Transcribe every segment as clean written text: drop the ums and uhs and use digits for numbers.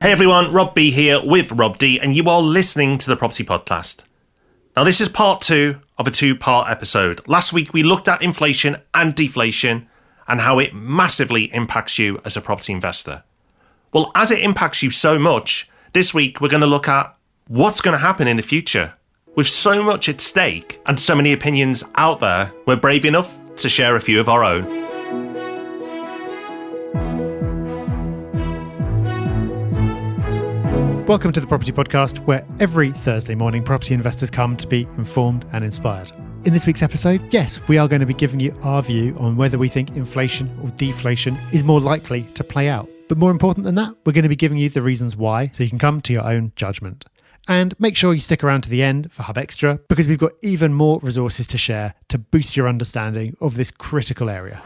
Hey everyone, Rob B here with Rob D, and you are listening to the Property Podcast. Now this is part 2 of a 2-part episode. Last week we looked at inflation and deflation and how it massively impacts you as a property investor. Well, as it impacts you so much, this week we're going to look at what's going to happen in the future. With so much at stake and so many opinions out there, we're brave enough to share a few of our own. Welcome to the Property Podcast, where every Thursday morning property investors come to be informed and inspired. In this week's episode, yes, we are going to be giving you our view on whether we think inflation or deflation is more likely to play out. But more important than that, we're going to be giving you the reasons why so you can come to your own judgment. And make sure you stick around to the end for Hub Extra, because we've got even more resources to share to boost your understanding of this critical area.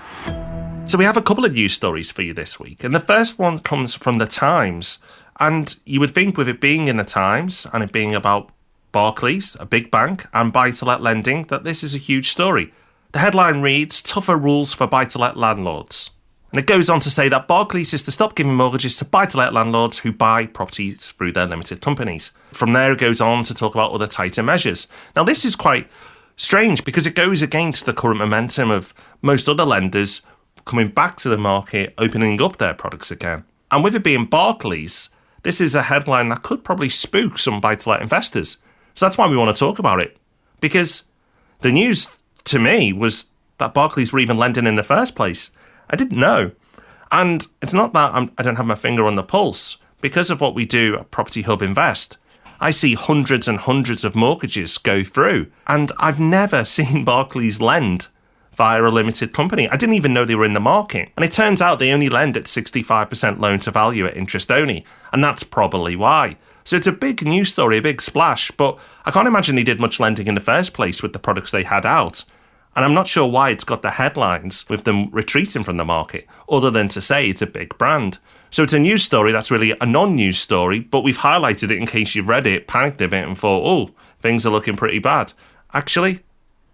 So we have a couple of news stories for you this week, and the first one comes from The Times. And you would think with it being in The Times and it being about Barclays, a big bank, and buy-to-let lending, that this is a huge story. The headline reads, "Tougher rules for buy-to-let landlords." And it goes on to say that Barclays is to stop giving mortgages to buy-to-let landlords who buy properties through their limited companies. From there, it goes on to talk about other tighter measures. Now, this is quite strange because it goes against the current momentum of most other lenders coming back to the market, opening up their products again. And with it being Barclays, this is a headline that could probably spook some buy-to-let investors. So that's why we want to talk about it. Because the news to me was that Barclays were even lending in the first place. I didn't know. And it's not that I don't have my finger on the pulse. Because of what we do at Property Hub Invest, I see hundreds and hundreds of mortgages go through. And I've never seen Barclays lend via a limited company. I didn't even know they were in the market. And it turns out they only lend at 65% loan to value at interest only. And that's probably why. So it's a big news story, a big splash, but I can't imagine they did much lending in the first place with the products they had out. And I'm not sure why it's got the headlines with them retreating from the market, other than to say it's a big brand. So it's a news story that's really a non-news story, but we've highlighted it in case you've read it, panicked a bit and thought, oh, things are looking pretty bad. Actually,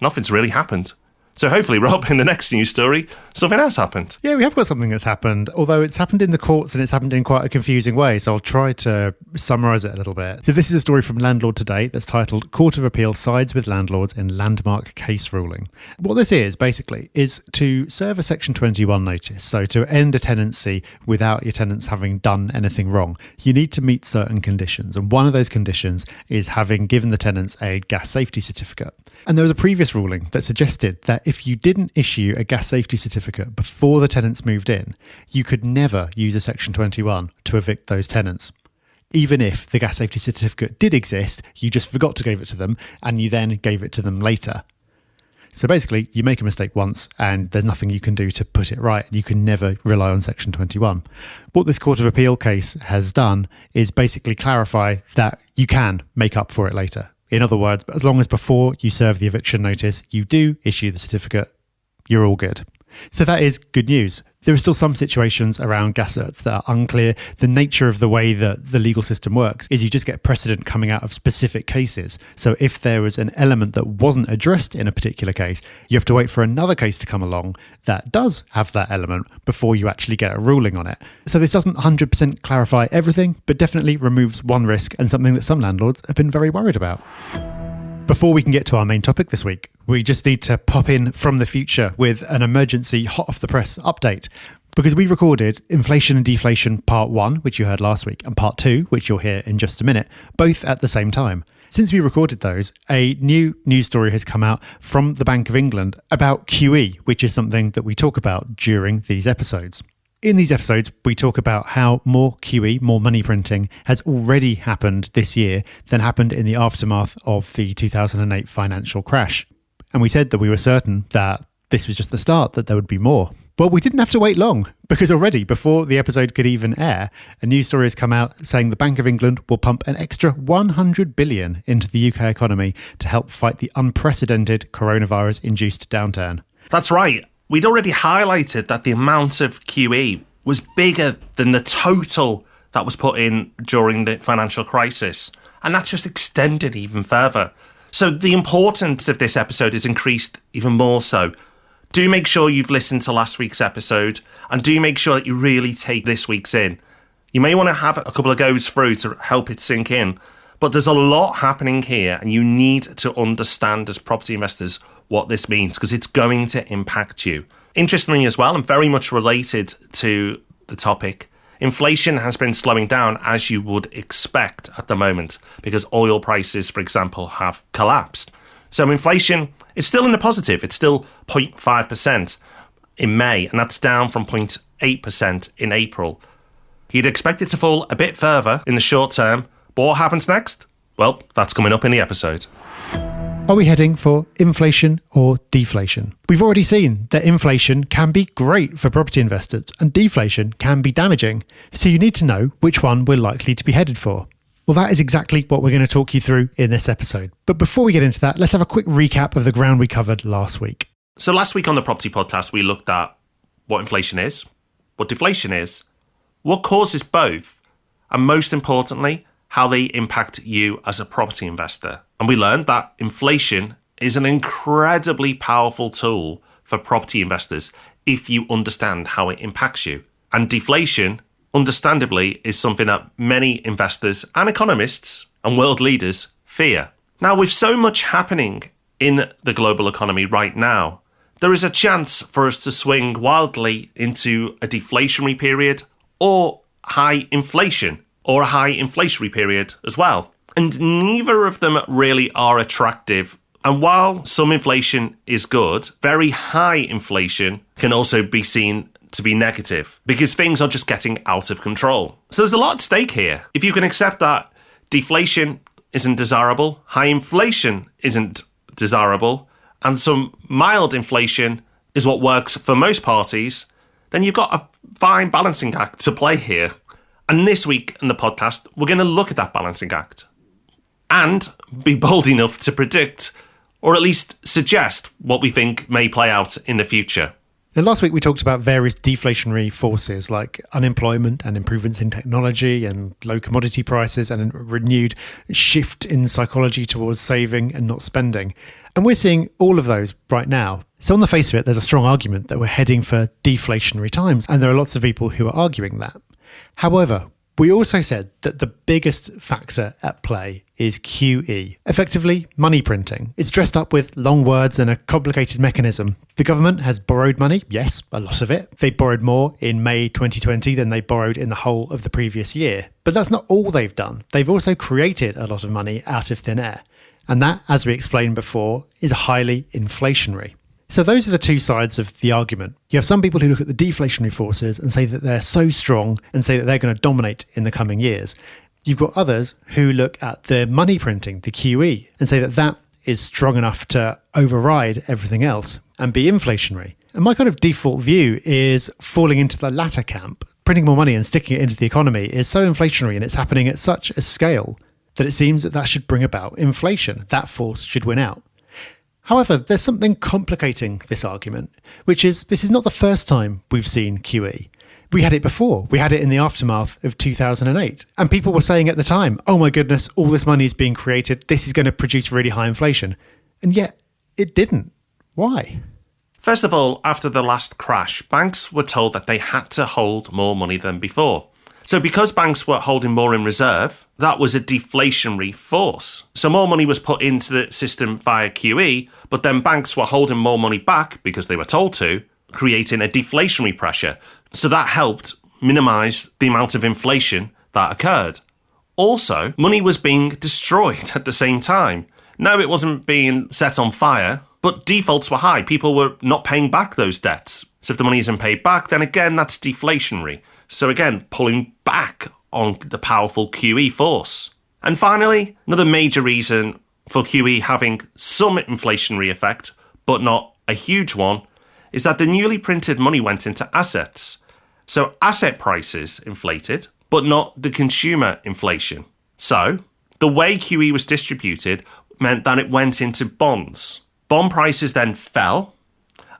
nothing's really happened. So hopefully, Rob, in the next news story, something else happened. Yeah, we have got something that's happened, although it's happened in the courts and it's happened in quite a confusing way. So I'll try to summarise it a little bit. So this is a story from Landlord Today that's titled "Court of Appeal Sides with Landlords in Landmark Case Ruling." What this is, basically, is to serve a Section 21 notice. So to end a tenancy without your tenants having done anything wrong, you need to meet certain conditions. And one of those conditions is having given the tenants a gas safety certificate. And there was a previous ruling that suggested that if you didn't issue a gas safety certificate before the tenants moved in, you could never use a Section 21 to evict those tenants. Even if the gas safety certificate did exist, you just forgot to give it to them and you then gave it to them later. So basically, you make a mistake once and there's nothing you can do to put it right. You can never rely on Section 21. What this Court of Appeal case has done is basically clarify that you can make up for it later. In other words, as long as before you serve the eviction notice, you do issue the certificate, you're all good. So that is good news. There are still some situations around gas certs that are unclear. The nature of the way that the legal system works is you just get precedent coming out of specific cases. So if there was an element that wasn't addressed in a particular case, you have to wait for another case to come along that does have that element before you actually get a ruling on it. So this doesn't 100% clarify everything, but definitely removes one risk and something that some landlords have been very worried about. Before we can get to our main topic this week, we just need to pop in from the future with an emergency hot off the press update. Because we recorded Inflation and Deflation Part 1, which you heard last week, and Part 2, which you'll hear in just a minute, both at the same time. Since we recorded those, a new news story has come out from the Bank of England about QE, which is something that we talk about during these episodes. In these episodes, we talk about how more QE, more money printing, has already happened this year than happened in the aftermath of the 2008 financial crash. And we said that we were certain that this was just the start, that there would be more. Well, we didn't have to wait long, because already, before the episode could even air, a news story has come out saying the Bank of England will pump an extra 100 billion into the UK economy to help fight the unprecedented coronavirus-induced downturn. That's right. We'd already highlighted that the amount of QE was bigger than the total that was put in during the financial crisis. And that's just extended even further. So the importance of this episode is increased even more so. Do make sure you've listened to last week's episode and do make sure that you really take this week's in. You may want to have a couple of goes through to help it sink in, but there's a lot happening here and you need to understand as property investors what this means because it's going to impact you. Interestingly as well, and very much related to the topic, inflation has been slowing down as you would expect at the moment because oil prices, for example, have collapsed. So inflation is still in the positive. It's still 0.5% in May, and that's down from 0.8% in April. You'd expect it to fall a bit further in the short term, but what happens next? Well, that's coming up in the episode. Are we heading for inflation or deflation? We've already seen that inflation can be great for property investors and deflation can be damaging. So you need to know which one we're likely to be headed for. Well, that is exactly what we're going to talk you through in this episode. But before we get into that, let's have a quick recap of the ground we covered last week. So last week on the Property Podcast, we looked at what inflation is, what deflation is, what causes both, and most importantly, how they impact you as a property investor. And we learned that inflation is an incredibly powerful tool for property investors if you understand how it impacts you. And deflation, understandably, is something that many investors and economists and world leaders fear. Now, with so much happening in the global economy right now, there is a chance for us to swing wildly into a deflationary period or high inflation, or a high inflationary period as well. And neither of them really are attractive. And while some inflation is good, very high inflation can also be seen to be negative because things are just getting out of control. So there's a lot at stake here. If you can accept that deflation isn't desirable, high inflation isn't desirable, and some mild inflation is what works for most parties, then you've got a fine balancing act to play here. And this week in the podcast, we're going to look at that balancing act and be bold enough to predict or at least suggest what we think may play out in the future. Now, last week we talked about various deflationary forces like unemployment and improvements in technology and low commodity prices and a renewed shift in psychology towards saving and not spending. And we're seeing all of those right now. So on the face of it, there's a strong argument that we're heading for deflationary times. And there are lots of people who are arguing that. However, we also said that the biggest factor at play is QE, effectively money printing. It's dressed up with long words and a complicated mechanism. The government has borrowed money, yes, a lot of it. They borrowed more in May 2020 than they borrowed in the whole of the previous year. But that's not all they've done. They've also created a lot of money out of thin air. And that, as we explained before, is highly inflationary. So those are the two sides of the argument. You have some people who look at the deflationary forces and say that they're so strong and say that they're going to dominate in the coming years. You've got others who look at the money printing, the QE, and say that that is strong enough to override everything else and be inflationary. And my kind of default view is falling into the latter camp. Printing more money and sticking it into the economy is so inflationary and it's happening at such a scale that it seems that that should bring about inflation. That force should win out. However, there's something complicating this argument, which is this is not the first time we've seen QE. We had it before. We had it in the aftermath of 2008. And people were saying at the time, oh my goodness, all this money is being created. This is going to produce really high inflation. And yet it didn't. Why? First of all, after the last crash, banks were told that they had to hold more money than before. So because banks were holding more in reserve, that was a deflationary force. So more money was put into the system via QE, but then banks were holding more money back because they were told to, creating a deflationary pressure. So that helped minimise the amount of inflation that occurred. Also, money was being destroyed at the same time. No, it wasn't being set on fire, but defaults were high. People were not paying back those debts. So if the money isn't paid back, then again, that's deflationary. So again, pulling back on the powerful QE force. And finally, another major reason for QE having some inflationary effect, but not a huge one, is that the newly printed money went into assets. So asset prices inflated, but not the consumer inflation. So the way QE was distributed meant that it went into bonds. Bond prices then fell,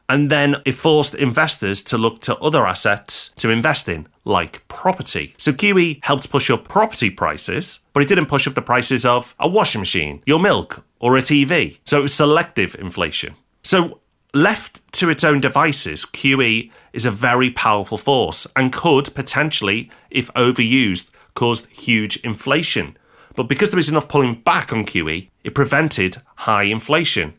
and then it forced investors to look to other assets to invest in, like property. So QE helped push up property prices, but it didn't push up the prices of a washing machine, your milk, or a TV. So it was selective inflation. So left to its own devices, QE is a very powerful force and could potentially, if overused, cause huge inflation. But because there was enough pulling back on QE, it prevented high inflation.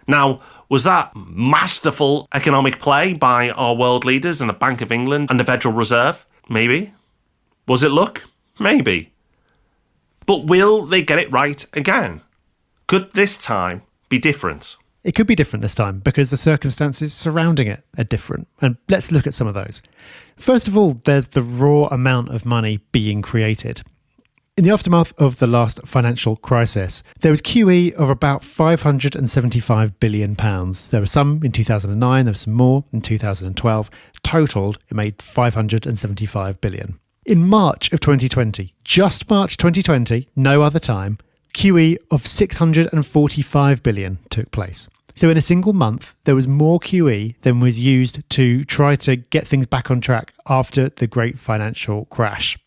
Now, was that masterful economic play by our world leaders and the Bank of England and the Federal Reserve? Maybe. Was it luck? Maybe. But will they get it right again? Could this time be different? It could be different this time because the circumstances surrounding it are different. And let's look at some of those. First of all, there's the raw amount of money being created. In the aftermath of the last financial crisis, there was QE of about £575 billion. There was some in 2009, there was some more in 2012. Totaled, it made £575 billion. In March of 2020, just March 2020, no other time, QE of £645 billion took place. So in a single month, there was more QE than was used to try to get things back on track after the great financial crash.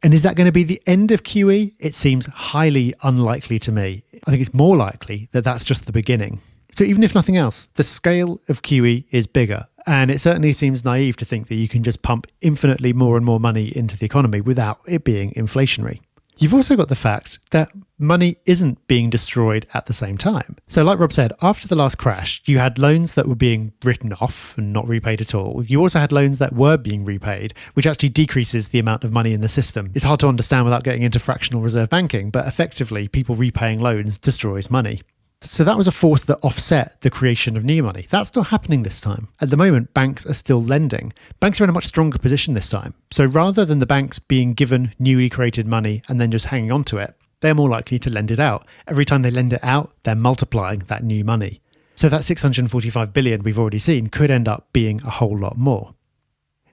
And is that going to be the end of QE? It seems highly unlikely to me. I think it's more likely that that's just the beginning. So even if nothing else, the scale of QE is bigger. And it certainly seems naive to think that you can just pump infinitely more and more money into the economy without it being inflationary. You've also got the fact that money isn't being destroyed at the same time. So like Rob said, after the last crash, you had loans that were being written off and not repaid at all. You also had loans that were being repaid, which actually decreases the amount of money in the system. It's hard to understand without getting into fractional reserve banking, but effectively people repaying loans destroys money. So that was a force that offset the creation of new money. That's not happening this time. At the moment, banks are still lending. Banks are in a much stronger position this time. So rather than the banks being given newly created money and then just hanging on to it, they're more likely to lend it out. Every time they lend it out, they're multiplying that new money. So that 645 billion we've already seen could end up being a whole lot more.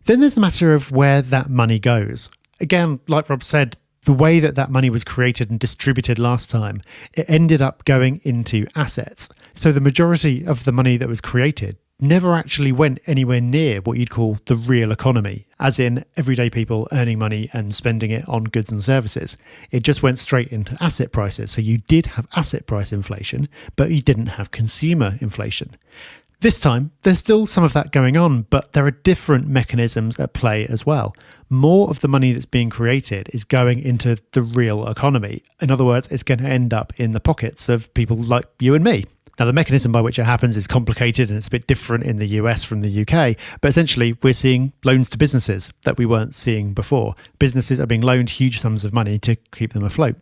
Then there's the matter of where that money goes. Again, like Rob said, the way that that money was created and distributed last time, it ended up going into assets. So the majority of the money that was created never actually went anywhere near what you'd call the real economy, as in everyday people earning money and spending it on goods and services. It just went straight into asset prices. So you did have asset price inflation, but you didn't have consumer inflation. This time, there's still some of that going on, but there are different mechanisms at play as well. More of the money that's being created is going into the real economy. In other words, it's going to end up in the pockets of people like you and me. Now, the mechanism by which it happens is complicated and it's a bit different in the US from the UK, but essentially we're seeing loans to businesses that we weren't seeing before. Businesses are being loaned huge sums of money to keep them afloat.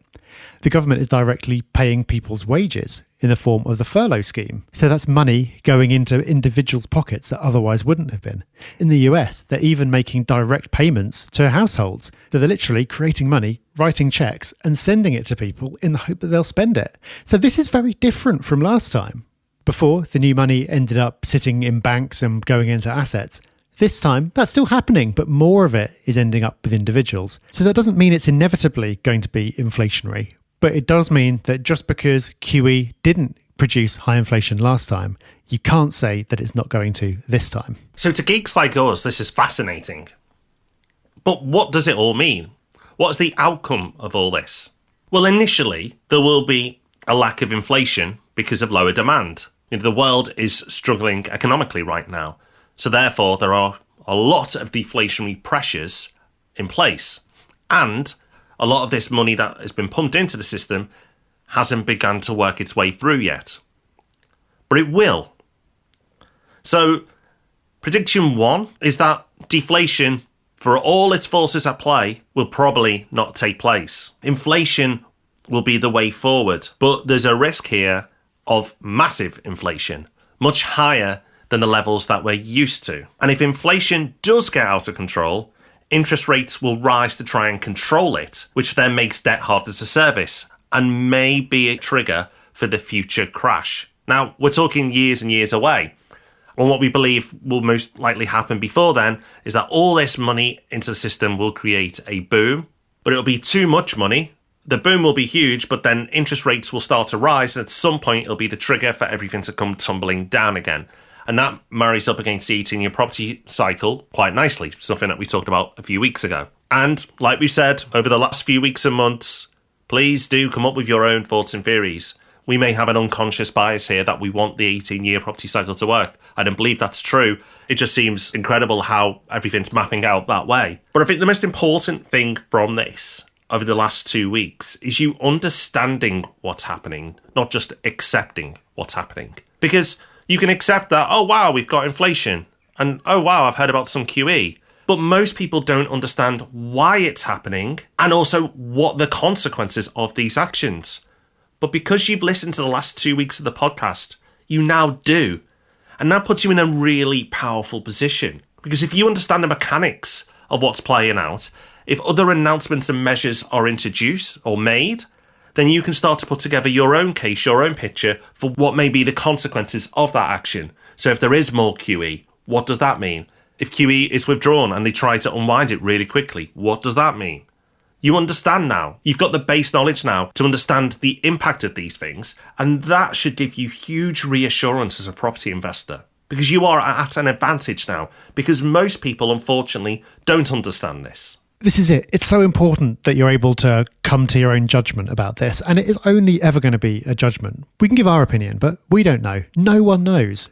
The government is directly paying people's wages in the form of the furlough scheme. So that's money going into individuals' pockets that otherwise wouldn't have been. In the US, they're even making direct payments to households. So they're literally creating money, writing checks and sending it to people in the hope that they'll spend it. So this is very different from last time. Before, the new money ended up sitting in banks and going into assets. This time, that's still happening, but more of it is ending up with individuals. So that doesn't mean it's inevitably going to be inflationary, but it does mean that just because QE didn't produce high inflation last time, you can't say that it's not going to this time. So to geeks like us, this is fascinating. But what does it all mean? What's the outcome of all this? Well, initially, there will be a lack of inflation because of lower demand. The world is struggling economically right now. So therefore, there are a lot of deflationary pressures in place. And a lot of this money that has been pumped into the system hasn't begun to work its way through yet. But it will. So prediction one is that deflation, for all its forces at play, will probably not take place. Inflation will be the way forward. But there's a risk here of massive inflation, much higher than the levels that we're used to. And if inflation does get out of control, interest rates will rise to try and control it, which then makes debt harder to service and may be a trigger for the future crash. Now, we're talking years and years away. And what we believe will most likely happen before then is that all this money into the system will create a boom, but it'll be too much money. The boom will be huge, but then interest rates will start to rise, and at some point it'll be the trigger for everything to come tumbling down again. And that marries up against the 18-year property cycle quite nicely, something that we talked about a few weeks ago. And like we said, over the last few weeks and months, please do come up with your own thoughts and theories. We may have an unconscious bias here that we want the 18-year property cycle to work. I don't believe that's true. It just seems incredible how everything's mapping out that way. But I think the most important thing from this over the last 2 weeks is you understanding what's happening, not just accepting what's happening. Because you can accept that, oh wow, we've got inflation, and oh wow, I've heard about some QE. But most people don't understand why it's happening and also what the consequences of these actions. But because you've listened to the last 2 weeks of the podcast, you now do. And that puts you in a really powerful position. Because if you understand the mechanics of what's playing out, if other announcements and measures are introduced or made, then you can start to put together your own case, your own picture for what may be the consequences of that action. So if there is more QE, what does that mean? If QE is withdrawn and they try to unwind it really quickly, what does that mean? You understand now. You've got the base knowledge now to understand the impact of these things, and that should give you huge reassurance as a property investor, because you are at an advantage now, because most people, unfortunately, don't understand this. This is it. It's so important that you're able to come to your own judgment about this, and it is only ever going to be a judgment. We can give our opinion, but we don't know. No one knows.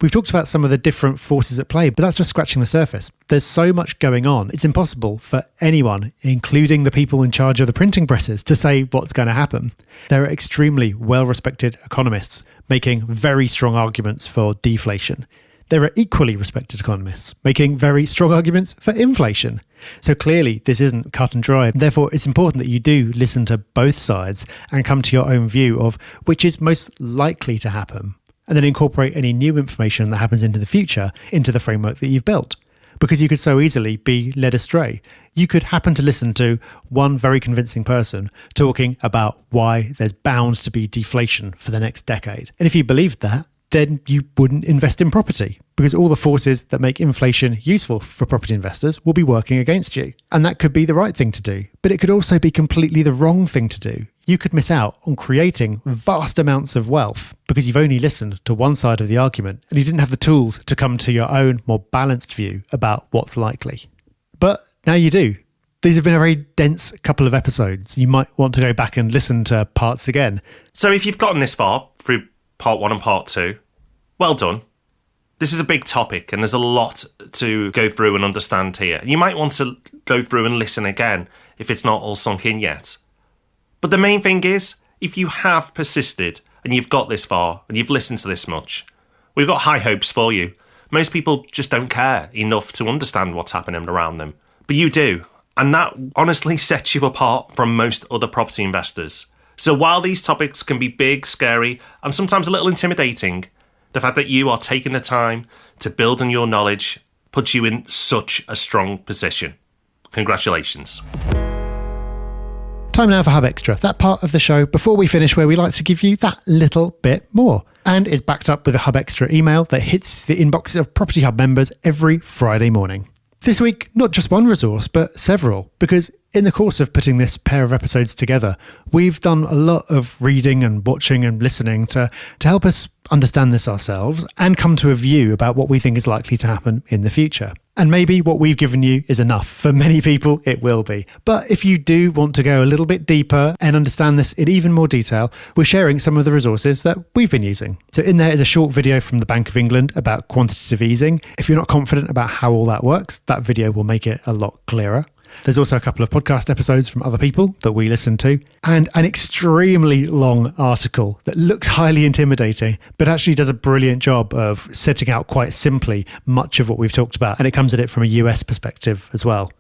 We've talked about some of the different forces at play, but that's just scratching the surface. There's so much going on. It's impossible for anyone, including the people in charge of the printing presses, to say what's going to happen. There are extremely well-respected economists making very strong arguments for deflation. There are equally respected economists making very strong arguments for inflation. So clearly this isn't cut and dry. Therefore, it's important that you do listen to both sides and come to your own view of which is most likely to happen, and then incorporate any new information that happens into the future into the framework that you've built. Because you could so easily be led astray. You could happen to listen to one very convincing person talking about why there's bound to be deflation for the next decade. And if you believed that, then you wouldn't invest in property, because all the forces that make inflation useful for property investors will be working against you. And that could be the right thing to do, but it could also be completely the wrong thing to do. You could miss out on creating vast amounts of wealth because you've only listened to one side of the argument and you didn't have the tools to come to your own more balanced view about what's likely. But now you do. These have been a very dense couple of episodes. You might want to go back and listen to parts again. So if you've gotten this far through part 1 and part 2, well done. This is a big topic and there's a lot to go through and understand here. You might want to go through and listen again if it's not all sunk in yet. But the main thing is, if you have persisted and you've got this far and you've listened to this much, we've got high hopes for you. Most people just don't care enough to understand what's happening around them. But you do. And that honestly sets you apart from most other property investors. So while these topics can be big, scary, and sometimes a little intimidating, the fact that you are taking the time to build on your knowledge puts you in such a strong position. Congratulations. Time now for Hub Extra, that part of the show before we finish where we like to give you that little bit more. And is backed up with a Hub Extra email that hits the inboxes of Property Hub members every Friday morning. This week, not just one resource, but several, because in the course of putting this pair of episodes together, we've done a lot of reading and watching and listening to help us understand this ourselves and come to a view about what we think is likely to happen in the future. And maybe what we've given you is enough. For many people, it will be. But if you do want to go a little bit deeper and understand this in even more detail, we're sharing some of the resources that we've been using. So in there is a short video from the Bank of England about quantitative easing. If you're not confident about how all that works, that video will make it a lot clearer. There's also a couple of podcast episodes from other people that we listen to, and an extremely long article that looks highly intimidating, but actually does a brilliant job of setting out quite simply much of what we've talked about, and it comes at it from a US perspective as well.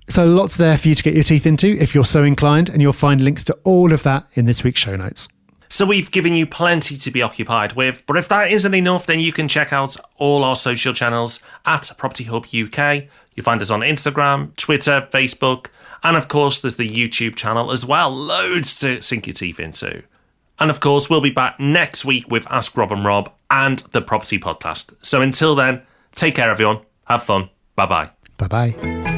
So lots there for you to get your teeth into if you're so inclined, and you'll find links to all of that in this week's show notes. So we've given you plenty to be occupied with, but if that isn't enough, then you can check out all our social channels at Property Hub UK. You'll find us on Instagram, Twitter, Facebook, and of course there's the YouTube channel as well. Loads to sink your teeth into. And of course we'll be back next week with Ask Rob and Rob and the Property Podcast. So until then, take care everyone. Have fun. Bye-bye. Bye-bye.